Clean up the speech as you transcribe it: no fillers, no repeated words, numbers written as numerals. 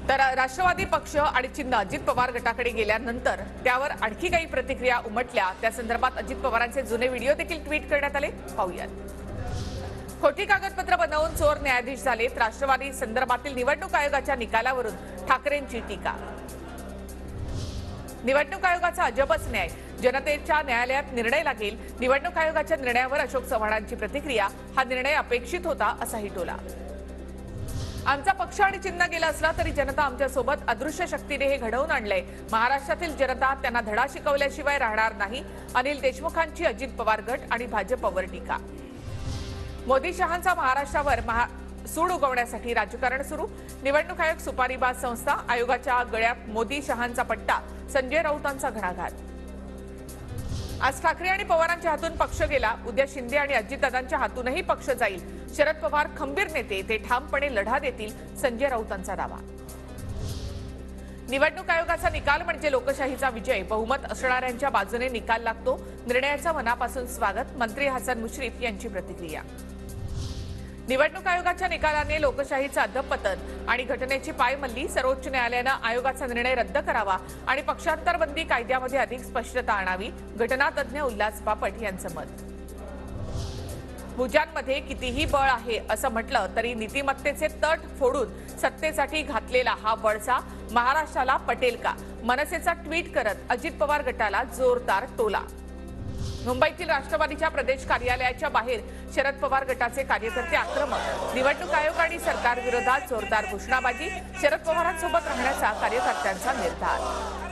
तर राष्ट्रवादी पक्ष आणि चिन्ह अजित पवार गटाकडे गेल्यानंतर त्यावर आणखी काही प्रतिक्रिया उमटल्या। त्या संदर्भात अजित पवारांचे जुने व्हिडिओ देखील ट्विट करण्यात आले। पाहूयात। खोटी कागदपत्र बनवून चोर न्यायाधीश झालेत। राष्ट्रवादी संदर्भातील निवडणूक आयोगाच्या निकालावरून ठाकरेंची टीका। निवडणूक आयोगाचा अजबच न्याय, जनतेच्या न्यायालयात निर्णय लागेल। निवडणूक आयोगाच्या निर्णयावर अशोक चव्हाणांची प्रतिक्रिया। हा निर्णय अपेक्षित होता असाही टोला। आमचा पक्ष आणि चिन्ह गेला असला तरी जनता आमच्या सोबत अदृश्य शक्तीने हे घडवून आणलंय। महाराष्ट्रातील जनता त्यांना धडा शिकवल्याशिवाय राहणार नाही। अनिल देशमुखांची अजित पवार गट आणि भाजपवर टीका। मोदी शहांचा महाराष्ट्रावर सूड उगवण्यासाठी राजकारण सुरू। निवडणूक आयोग सुपारीबाज संस्था, आयोगाच्या गळ्यात मोदी शहांचा पट्टा, संजय राऊतांचा घणाघात। आज ठाकरे आणि पवारांच्या हातून पक्ष गेला, उद्या शिंदे आणि अजितदादांच्या हातूनही पक्ष जाईल। शरद पवार खंबीर नेते, ते ठामपणे लढा देतील, संजय राऊतांचा दावा। निवडणूक आयोगाचा निकाल म्हणजे लोकशाहीचा विजय। बहुमत असणाऱ्यांच्या बाजूने निकाल लागतो। निर्णयाचं मनापासून स्वागत। मंत्री हसन मुश्रीफ यांची प्रतिक्रिया। निवडणूक आयोगाच्या निकालाने लोकशाहीचं अधपतन आणि घटनेची पायमल्ली। सर्वोच्च न्यायालयानं आयोगाचा निर्णय रद्द करावा आणि पक्षांतरबंदी कायद्यामध्ये अधिक स्पष्टता आणावी। घटनातज्ञ उल्हास बापट यांचं मत। भुजांमध्ये कितीही बळ आहे असं म्हटलं तरी नीतिमत्तेचे तट फोडून सत्तेसाठी घातलेला हा वळसा महाराष्ट्राला पटेल का? मनसेचा ट्विट करत अजित पवार गटाला जोरदार टोला। मुंबईतील राष्ट्रवादीच्या प्रदेश कार्यालयाच्या बाहेर शरद पवार गटाचे कार्यकर्ते आक्रमक। निवडणूक आयोग आणि सरकार विरोधात जोरदार घोषणाबाजी। शरद पवारांसोबत राहण्याचा कार्यकर्त्यांचा निर्धार।